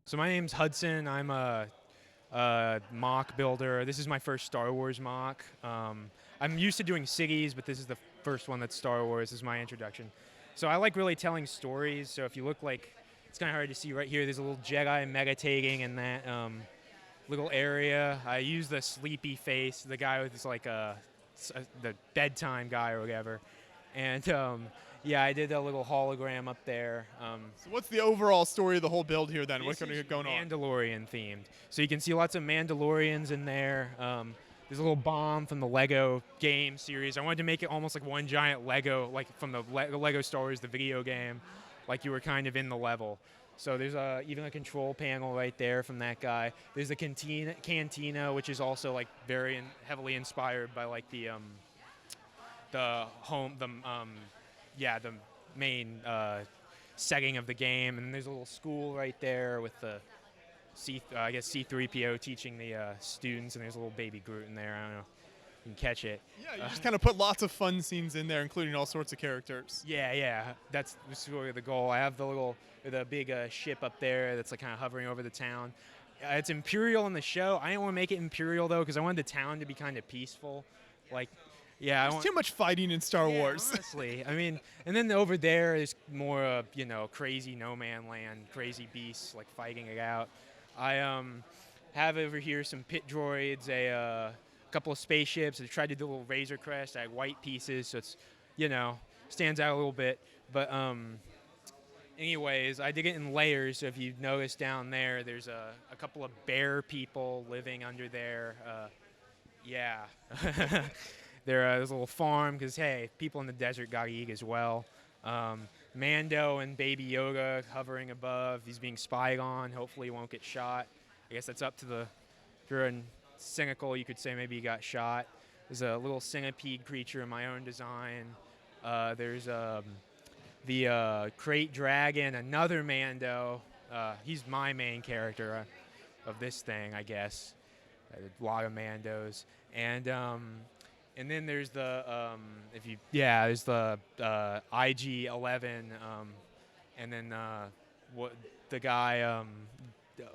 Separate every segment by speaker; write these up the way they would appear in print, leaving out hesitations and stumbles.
Speaker 1: So my name's Hudson. I'm a mock builder. This is my first Star Wars mock. I'm used to doing cities, but this is the first one that's Star Wars. This is my introduction. So I like really telling stories. So if you look like, it's kind of hard to see right here. There's a little Jedi meditating in that little area. I use the sleepy face, the guy with this like the bedtime guy or whatever. And yeah, I did a little hologram up there.
Speaker 2: So what's the overall story of the whole build here then? What's
Speaker 1: This
Speaker 2: going to
Speaker 1: is
Speaker 2: get going on?
Speaker 1: Mandalorian themed. So you can see lots of Mandalorians in there. There's a little bomb from the Lego game series. I wanted to make it almost like one giant Lego, like from the Lego Star Wars, the video game, like you were kind of in the level. So there's even a control panel right there from that guy. There's the cantina, which is also like very heavily inspired by like the home, yeah, the main setting of the game. And there's a little school right there with the I guess C3PO teaching the students, and there's a little baby Groot in there. I don't know, you can catch it.
Speaker 2: Yeah, you just kind of put lots of fun scenes in there, including all sorts of characters.
Speaker 1: Yeah, that's really the goal. I have the big ship up there that's like kind of hovering over the town. It's Imperial in the show. I didn't want to make it Imperial though because I wanted the town to be kind of peaceful. Like, yeah,
Speaker 2: There's too much fighting in Star
Speaker 1: yeah,
Speaker 2: Wars.
Speaker 1: honestly, I mean, and then over there is more crazy no man land, crazy beasts like fighting it out. I have over here some pit droids, a couple of spaceships. I tried to do a little Razor Crest. I had white pieces, so it's stands out a little bit. But anyways, I did it in layers. So if you notice down there, there's a couple of bear people living under there. Yeah. There's a little farm because, hey, people in the desert got to eat as well. Mando and Baby Yoda hovering above. He's being spied on. Hopefully he won't get shot. I guess that's up to if you're cynical, you could say maybe he got shot. There's a little centipede creature in my own design. There's the crate dragon, another Mando. He's my main character of this thing, I guess. A lot of Mandos. And then there's there's the IG-11, and then the guy,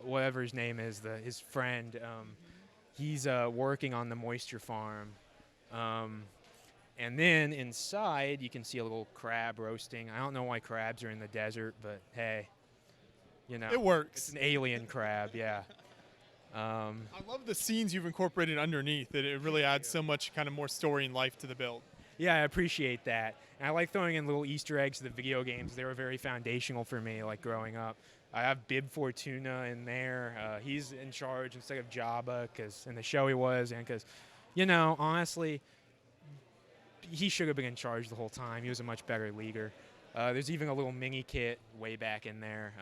Speaker 1: whatever his name is, his friend, he's working on the moisture farm. And then inside you can see a little crab roasting. I don't know why crabs are in the desert, but hey,
Speaker 2: It works.
Speaker 1: it's an alien crab, yeah.
Speaker 2: I love the scenes you've incorporated underneath. It really adds so much kind of more story and life to the build.
Speaker 1: Yeah, I appreciate that. And I like throwing in little Easter eggs to the video games. They were very foundational for me, like growing up. I have Bib Fortuna in there. He's in charge instead of Jabba, because in the show he was, and because, honestly, he should have been in charge the whole time. He was a much better leader. There's even a little mini kit way back in there.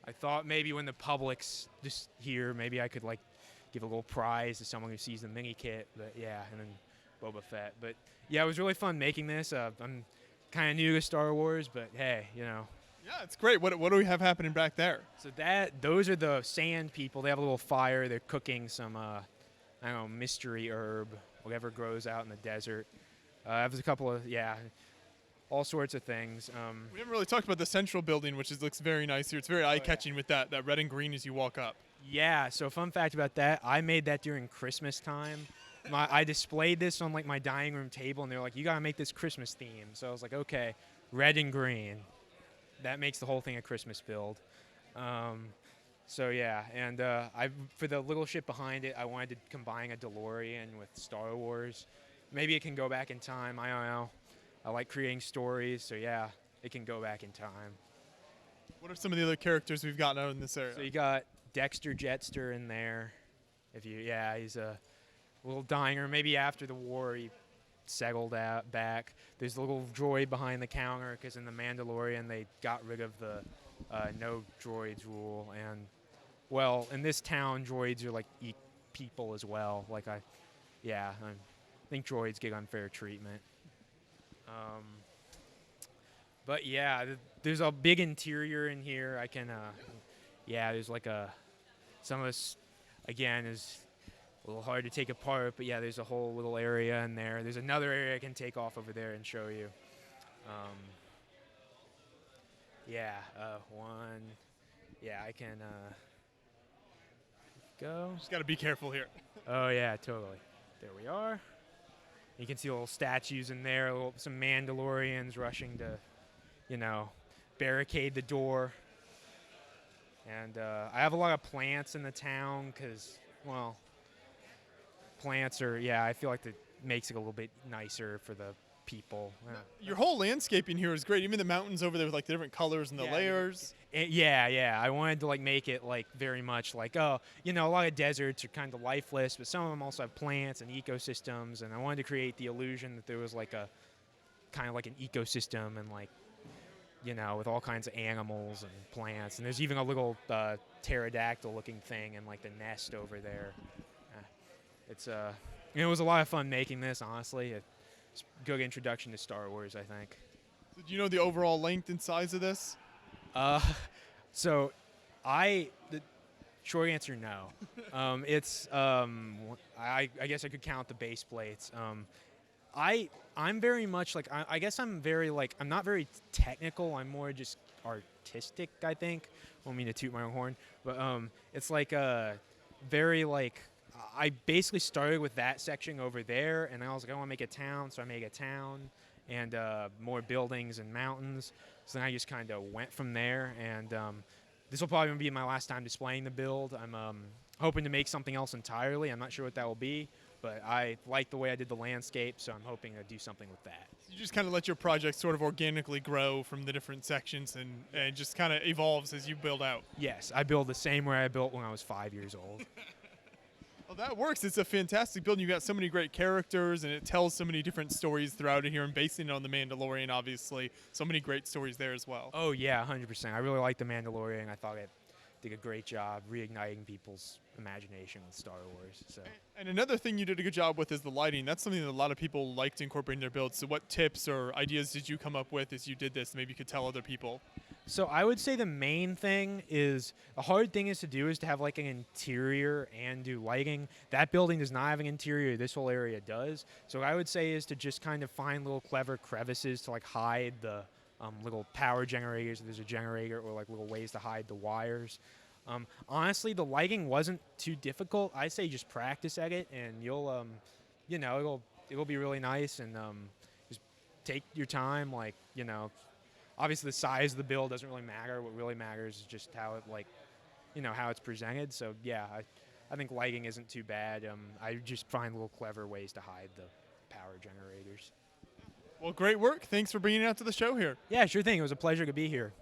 Speaker 1: I thought maybe when the public's just here, maybe I could like give a little prize to someone who sees the mini kit. But yeah, and then Boba Fett. But yeah, it was really fun making this. I'm kind of new to Star Wars, but hey,
Speaker 2: Yeah, it's great. What do we have happening back there?
Speaker 1: So those are the sand people. They have a little fire. They're cooking some I don't know, mystery herb, whatever grows out in the desert. There's a couple of all sorts of things.
Speaker 2: We haven't really talked about the central building, which looks very nice here. It's very eye-catching with that red and green as you walk up.
Speaker 1: Yeah, so fun fact about that, I made that during Christmas time. I displayed this on like my dining room table, and they're like, you got to make this Christmas theme. So I was like, okay, red and green. That makes the whole thing a Christmas build. So yeah, and for the little ship behind it, I wanted to combine a DeLorean with Star Wars. Maybe it can go back in time, I don't know. I like creating stories, so yeah, it can go back in time.
Speaker 2: What are some of the other characters we've gotten out in this area?
Speaker 1: So you got Dexter Jetster in there. He's a little diner. Maybe after the war he settled out back. There's a little droid behind the counter because in the Mandalorian they got rid of the no droids rule. And well, in this town, droids are like eat people as well. I think droids get unfair treatment. But yeah, there's a big interior in here. I can, there's like some of this, again, is a little hard to take apart, but yeah, there's a whole little area in there. There's another area I can take off over there and show you. One, Yeah, I can go.
Speaker 2: Just got to be careful here.
Speaker 1: Oh yeah, totally. There we are. You can see little statues in there, some Mandalorians rushing to, barricade the door. And I have a lot of plants in the town because, well, plants are, I feel like that makes it a little bit nicer for the people.
Speaker 2: Your whole landscaping here is great. Even the mountains over there with like the different colors and the layers.
Speaker 1: Yeah. I wanted to like make it like very much like, a lot of deserts are kind of lifeless, but some of them also have plants and ecosystems. And I wanted to create the illusion that there was like a kind of like an ecosystem and like, with all kinds of animals and plants. And there's even a little pterodactyl looking thing in like the nest over there. It was a lot of fun making this, honestly. It's a good introduction to Star Wars, I think.
Speaker 2: So do you know the overall length and size of this?
Speaker 1: The short answer, no. I guess I could count the base plates. I'm very much like, I guess I'm very like, I'm not very technical. I'm more just artistic, I think. I don't mean to toot my own horn, but it's like very like, I basically started with that section over there, and I was like, I want to make a town, so I made a town and more buildings and mountains. So then I just kind of went from there, and this will probably be my last time displaying the build. I'm hoping to make something else entirely. I'm not sure what that will be, but I like the way I did the landscape, so I'm hoping to do something with that.
Speaker 2: You just kind of let your project sort of organically grow from the different sections and just kind of evolves as you build out.
Speaker 1: Yes, I build the same way I built when I was 5 years old.
Speaker 2: Well, that works. It's a fantastic build. You've got so many great characters, and it tells so many different stories throughout it here, and basing it on The Mandalorian, obviously. So many great stories there as well.
Speaker 1: Oh, yeah, 100%. I really like The Mandalorian. I thought it did a great job reigniting people's imagination with Star Wars. So.
Speaker 2: And another thing you did a good job with is the lighting. That's something that a lot of people like to incorporate in their builds. So what tips or ideas did you come up with as you did this? Maybe you could tell other people.
Speaker 1: So I would say the main thing is, a hard thing is to have like an interior and do lighting. That building does not have an interior. This whole area does. So what I would say is to just kind of find little clever crevices to like hide the little power generators if there's a generator, or like little ways to hide the wires. Honestly, the lighting wasn't too difficult. I say just practice at it, and you'll, it'll be really nice. And just take your time, like, obviously the size of the build doesn't really matter. What really matters is just how it how it's presented. So yeah, I think lighting isn't too bad. I just find little clever ways to hide the power generators.
Speaker 2: Well, great work. Thanks for bringing it out to the show here.
Speaker 1: Yeah, sure thing. It was a pleasure to be here.